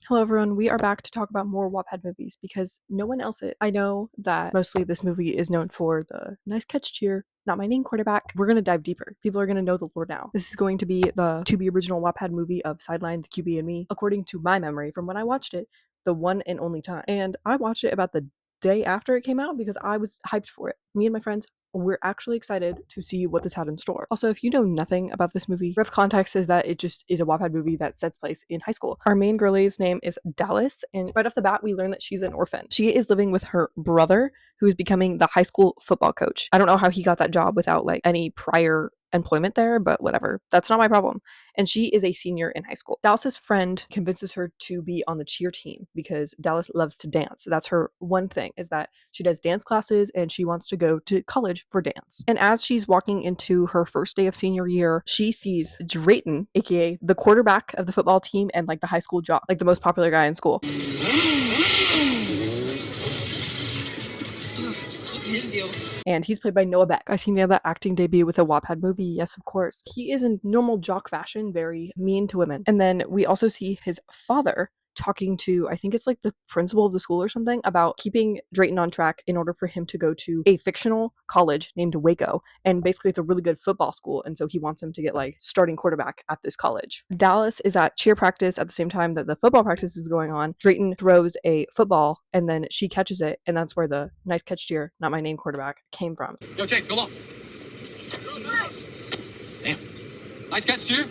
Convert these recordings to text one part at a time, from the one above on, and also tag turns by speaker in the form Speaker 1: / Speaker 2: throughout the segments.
Speaker 1: Hello everyone, we are back to talk about more Wattpad movies because no one else is. I know that mostly this movie is known for the nice catch cheer, not my name quarterback. We're going to dive deeper. People are going to know the lore now. This is going to be the to-be original Wattpad movie of Sidelined, the QB, and Me, according to my memory from when I watched it the one and only time. And I watched it about the day after it came out because I was hyped for it. Me and my friends we're actually excited to see what this had in store. Also, if you know nothing about this movie, rough context is that it just is a Wattpad movie that sets place in high school. Our main girlie's name is Dallas, and right off the bat, we learn that she's an orphan. She is living with her brother, who is becoming the high school football coach. I don't know how he got that job without like any prior employment there, but whatever. That's not my problem. And she is a senior in high school. Dallas's friend convinces her to be on the cheer team because Dallas loves to dance. That's her one thing, is that she does dance classes and she wants to go to college for dance. And as she's walking into her first day of senior year, she sees Drayton, aka the quarterback of the football team and like the high school jock, like the most popular guy in school. What's his deal? And he's played by Noah Beck. Guys, he nailed that acting debut with a Wattpad movie. Yes, of course. He is in normal jock fashion, very mean to women. And then we also see his father talking to, I think it's like the principal of the school or something, about keeping Drayton on track in order for him to go to a fictional college named Waco. And basically it's a really good football school. And so he wants him to get like starting quarterback at this college. Dallas is at cheer practice at the same time that the football practice is going on. Drayton throws a football and then she catches it. And that's where the nice catch cheer, not my name quarterback, came from.
Speaker 2: Yo, Chase, go long. Damn. Nice catch, cheer.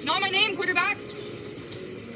Speaker 3: Not my name, quarterback.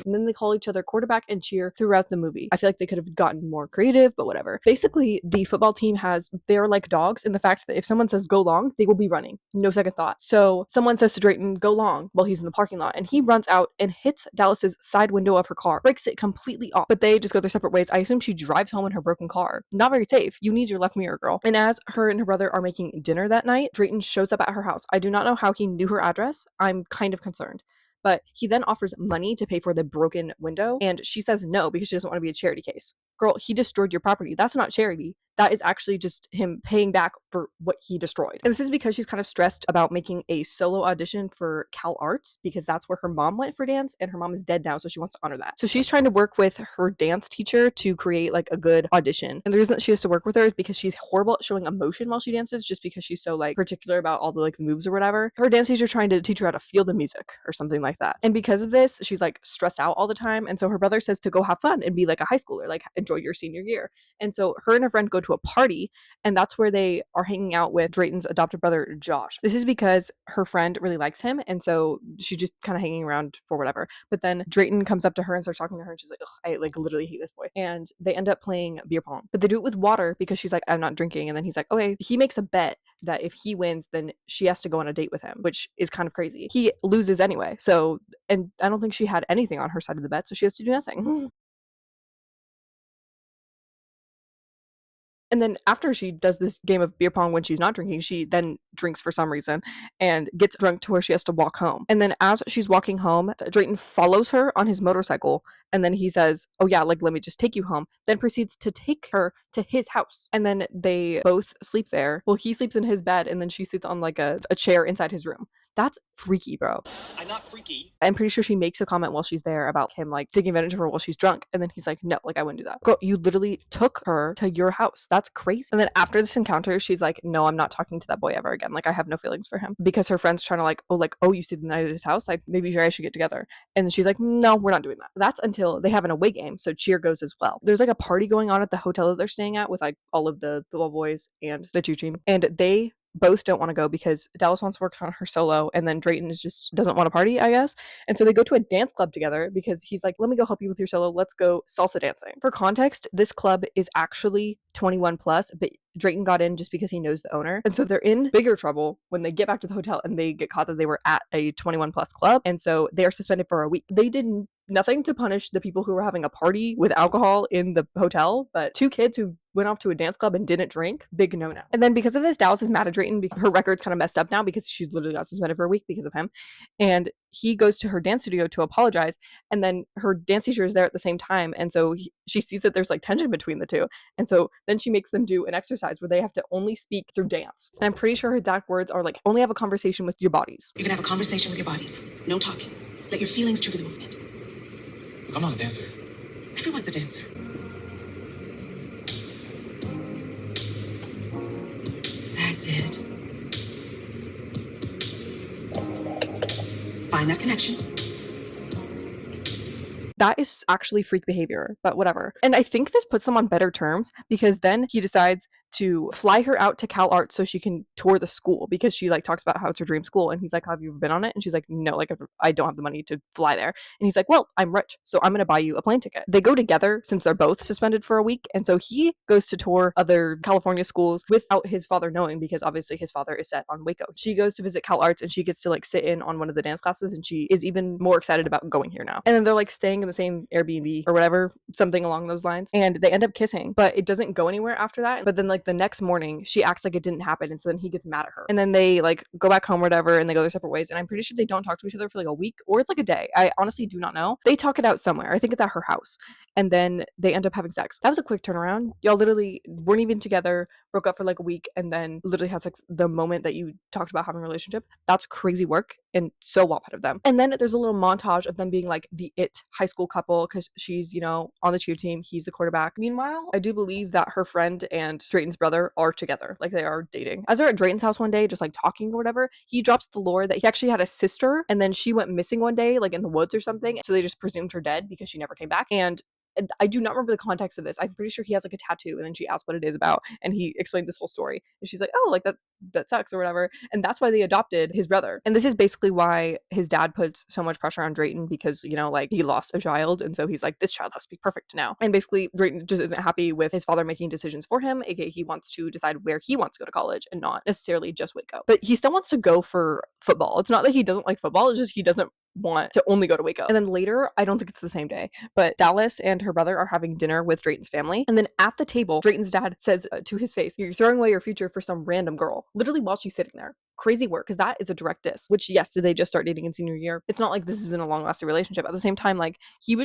Speaker 1: And then they call each other quarterback and cheer throughout the movie. I feel like they could have gotten more creative, but whatever. Basically, the football team they're like dogs in the fact that if someone says go long, they will be running. No second thought. So someone says to Drayton, go long, while he's in the parking lot, and he runs out and hits Dallas's side window of her car, breaks it completely off. But they just go their separate ways. I assume she drives home in her broken car. Not very safe. You need your left mirror, girl. And as her and her brother are making dinner that night, Drayton shows up at her house. I do not know how he knew her address. I'm kind of concerned. But he then offers money to pay for the broken window, and she says no because she doesn't want to be a charity case. Girl, he destroyed your property. That's not charity. That is actually just him paying back for what he destroyed. And this is because she's kind of stressed about making a solo audition for Cal Arts because that's where her mom went for dance, and her mom is dead now, so she wants to honor that. So she's trying to work with her dance teacher to create like a good audition. And the reason that she has to work with her is because she's horrible at showing emotion while she dances, just because she's so like particular about all the like the moves or whatever. Her dance teacher trying to teach her how to feel the music or something like that. And because of this, she's like stressed out all the time. And so her brother says to go have fun and be like a high schooler, like enjoy your senior year. And so her and her friend go to a party, and that's where they are hanging out with Drayton's adopted brother, Josh. This is because her friend really likes him, and so she's just kind of hanging around for whatever. But then Drayton comes up to her and starts talking to her, and she's like, ugh, I like literally hate this boy. And they end up playing beer pong. But they do it with water because she's like, I'm not drinking. And then he's like, okay, he makes a bet that if he wins, then she has to go on a date with him, which is kind of crazy. He loses anyway. So, and I don't think she had anything on her side of the bet, so she has to do nothing. And then after she does this game of beer pong when she's not drinking, she then drinks for some reason and gets drunk to where she has to walk home. And then as she's walking home, Drayton follows her on his motorcycle. And then he says, oh yeah, like, let me just take you home. Then proceeds to take her to his house. And then they both sleep there. Well, he sleeps in his bed and then she sits on like a chair inside his room. That's freaky, bro.
Speaker 2: I'm not freaky.
Speaker 1: I'm pretty sure she makes a comment while she's there about him like taking advantage of her while she's drunk. And then he's like, no, like I wouldn't do that. Girl, you literally took her to your house. That's crazy. And then after this encounter, she's like, no, I'm not talking to that boy ever again. Like I have no feelings for him, because her friend's trying to like, oh, you stayed the night at his house? Like maybe you guys should get together. And then she's like, no, we're not doing that. That's until they have an away game. So cheer goes as well. There's like a party going on at the hotel that they're staying at with like all of the football boys and the cheer team. And they both don't want to go because Dallas wants to work on her solo, and then Drayton just doesn't want to party, I guess. And so they go to a dance club together because he's like, let me go help you with your solo. Let's go salsa dancing. For context, this club is actually 21 plus, but Drayton got in just because he knows the owner. And so they're in bigger trouble when they get back to the hotel and they get caught that they were at a 21 plus club. And so they are suspended for a week. They did nothing to punish the people who were having a party with alcohol in the hotel, but two kids who went off to a dance club and didn't drink, big no-no. And then because of this, Dallas is mad at Drayton because her record's kind of messed up now because she's literally got suspended for a week because of him. And he goes to her dance studio to apologize, and then her dance teacher is there at the same time, and so she sees that there's like tension between the two, and so then she makes them do an exercise where they have to only speak through dance. And I'm pretty sure her exact words are like, only have a conversation with your bodies.
Speaker 4: You're gonna have a conversation with your bodies. No talking. Let your feelings trigger the movement.
Speaker 2: Look, I'm not a dancer.
Speaker 4: She wants to dance. That's it. Find that connection.
Speaker 1: That is actually freak behavior, but whatever. And I think this puts them on better terms because then he decides to fly her out to Cal Arts so she can tour the school because she like talks about how it's her dream school. And he's like, have you ever been on it? And she's like, no, like I don't have the money to fly there. And he's like, well, I'm rich, so I'm going to buy you a plane ticket. They go together since they're both suspended for a week. And so he goes to tour other California schools without his father knowing because obviously his father is set on Waco. She goes to visit Cal Arts and she gets to like sit in on one of the dance classes and she is even more excited about going here now. And then they're like staying in the same Airbnb or whatever, something along those lines. And they end up kissing, but it doesn't go anywhere after that. But then like the next morning, she acts like it didn't happen. And so then he gets mad at her. And then they like go back home or whatever and they go their separate ways. And I'm pretty sure they don't talk to each other for like a week or it's like a day. I honestly do not know. They talk it out somewhere. I think it's at her house. And then they end up having sex. That was a quick turnaround. Y'all literally weren't even together, broke up for like a week, and then literally had sex the moment that you talked about having a relationship. That's crazy work and so well out of them. And then there's a little montage of them being like the it high school couple because she's, you know, on the cheer team. He's the quarterback. Meanwhile, I do believe that her friend and Drayton's brother are together. Like they are dating. As they're at Drayton's house one day, just like talking or whatever, he drops the lore that he actually had a sister and then she went missing one day, like in the woods or something. So they just presumed her dead because she never came back. And I do not remember the context of this. I'm pretty sure he has like a tattoo and then she asked what it is about and he explained this whole story and she's like, oh, like that sucks or whatever. And that's why they adopted his brother. And this is basically why his dad puts so much pressure on Drayton because, you know, like he lost a child and so he's like, this child has to be perfect now. And basically Drayton just isn't happy with his father making decisions for him, aka he wants to decide where he wants to go to college and not necessarily just Waco. But he still wants to go for football. It's not that he doesn't like football, it's just he doesn't want to only go to Waco. And then later, I don't think it's the same day, but Dallas and her brother are having dinner with Drayton's family. And then at the table, Drayton's dad says to his face, you're throwing away your future for some random girl, literally while she's sitting there. Crazy work, because that is a direct diss, which yes, did they just start dating in senior year? It's not like this has been a long lasting relationship. At the same time, like he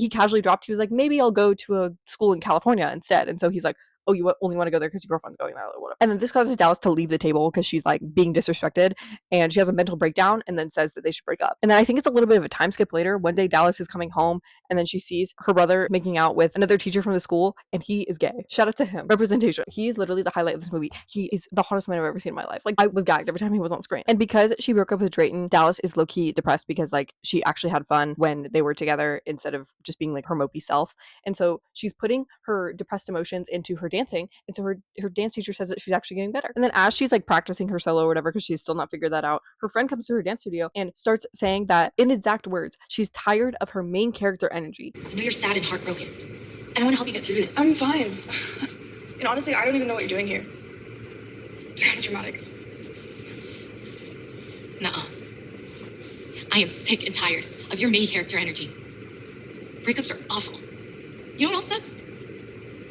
Speaker 1: casually dropped, he was like, maybe I'll go to a school in California instead. And so he's like, oh, you only want to go there because your girlfriend's going there or whatever. And then this causes Dallas to leave the table because she's like being disrespected and she has a mental breakdown and then says that they should break up. And then I think it's a little bit of a time skip later. One day Dallas is coming home and then she sees her brother making out with another teacher from the school and he is gay. Shout out to him. Representation. He is literally the highlight of this movie. He is the hottest man I've ever seen in my life. Like I was gagged every time he was on screen. And because she broke up with Drayton, Dallas is low-key depressed because like she actually had fun when they were together instead of just being like her mopey self. And so she's putting her depressed emotions into her dancing. And so her dance teacher says that she's actually getting better. And then as she's like practicing her solo or whatever, because she's still not figured that out, her friend comes to her dance studio and starts saying that in exact words, she's tired of her main character energy.
Speaker 3: I know you're sad and heartbroken. And I want to help you get through this.
Speaker 5: I'm fine. And honestly, I don't even know what you're doing here. It's kind of dramatic.
Speaker 3: Nuh-uh. I am sick and tired of your main character energy. Breakups are awful. You know what else sucks?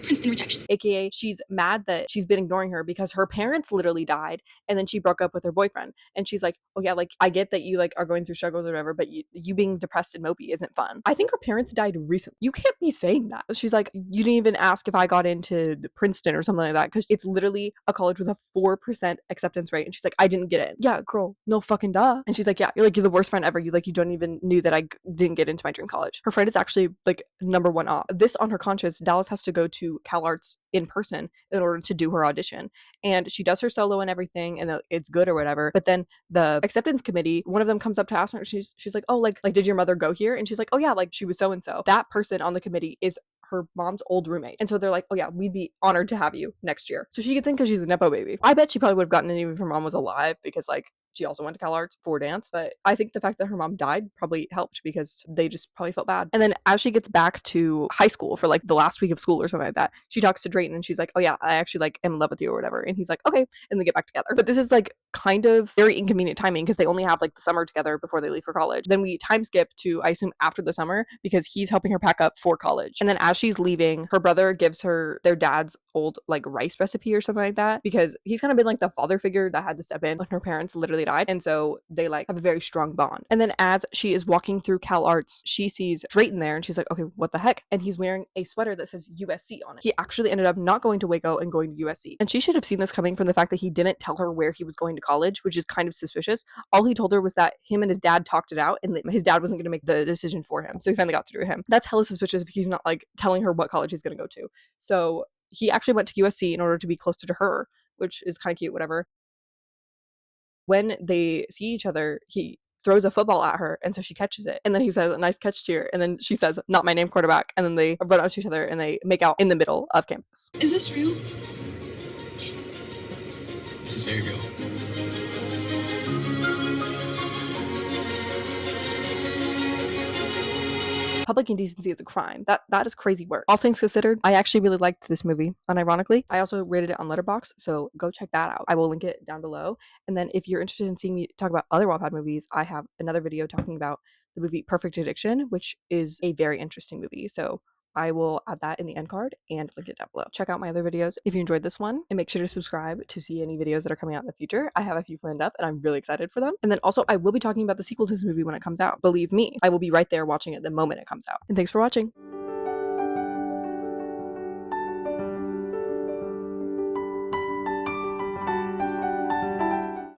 Speaker 3: Instant rejection.
Speaker 1: AKA she's mad that she's been ignoring her because her parents literally died and then she broke up with her boyfriend. And she's like, oh yeah, like I get that you like are going through struggles or whatever, but you being depressed and mopey isn't fun. I think her parents died recently. You can't be saying that. She's like, you didn't even ask if I got into Princeton or something like that because it's literally a college with a 4% acceptance rate. And she's like, I didn't get in. Yeah, girl, no fucking duh. And she's like, yeah, you're the worst friend ever. You don't even knew that I didn't get into my dream college. Her friend is actually like number one off. This on her conscience, Dallas has to go to Cal Arts in person in order to do her audition. And she does her solo and everything and it's good or whatever. But then the acceptance committee, one of them comes up to ask her, she's like, oh, like did your mother go here? And she's like, oh yeah, like she was so and so. That person on the committee is her mom's old roommate. And so they're like, oh yeah, we'd be honored to have you next year. So she gets in because she's a Nepo baby. I bet she probably would have gotten in even if her mom was alive because like she also went to Cal Arts for dance. But I think the fact that her mom died probably helped because they just probably felt bad. And then as she gets back to high school for like the last week of school or something like that, she talks to Drayton and she's like, oh yeah, I actually like am in love with you or whatever. And he's like, okay. And they get back together. But this is like kind of very inconvenient timing because they only have like the summer together before they leave for college. Then we time skip to, I assume, after the summer because he's helping her pack up for college. And then as she's leaving, her brother gives her their dad's old like rice recipe or something like that because he's kind of been like the father figure that had to step in when her parents literally died, and so they like have a very strong bond. And then as she is walking through Cal Arts, she sees Drayton there, and she's like, okay, what the heck? And he's wearing a sweater that says USC on it. He actually ended up not going to Waco and going to USC, and she should have seen this coming from the fact that he didn't tell her where he was going to college, which is kind of suspicious. All he told her was that him and his dad talked it out, and that his dad wasn't going to make the decision for him, so he finally got through him. That's hella suspicious if he's not like telling her what college he's going to go to. So he actually went to USC in order to be closer to her, which is kind of cute, whatever. When they see each other, he throws a football at her, and so she catches it, and then he says, nice catch, cheer, and then she says, not my name, quarterback, and then they run up to each other and they make out in the middle of campus.
Speaker 4: Is this real?
Speaker 2: This is very real.
Speaker 1: Public indecency is a crime. That is crazy work. All things considered, I actually really liked this movie, unironically. I also rated it on Letterboxd, so go check that out. I will link it down below. And then if you're interested in seeing me talk about other Wattpad movies, I have another video talking about the movie Perfect Addiction, which is a very interesting movie. So I will add that in the end card and link it down below. Check out my other videos if you enjoyed this one, and make sure to subscribe to see any videos that are coming out in the future. I have a few planned up and I'm really excited for them. And then also I will be talking about the sequel to this movie when it comes out. Believe me, I will be right there watching it the moment it comes out. And thanks for watching.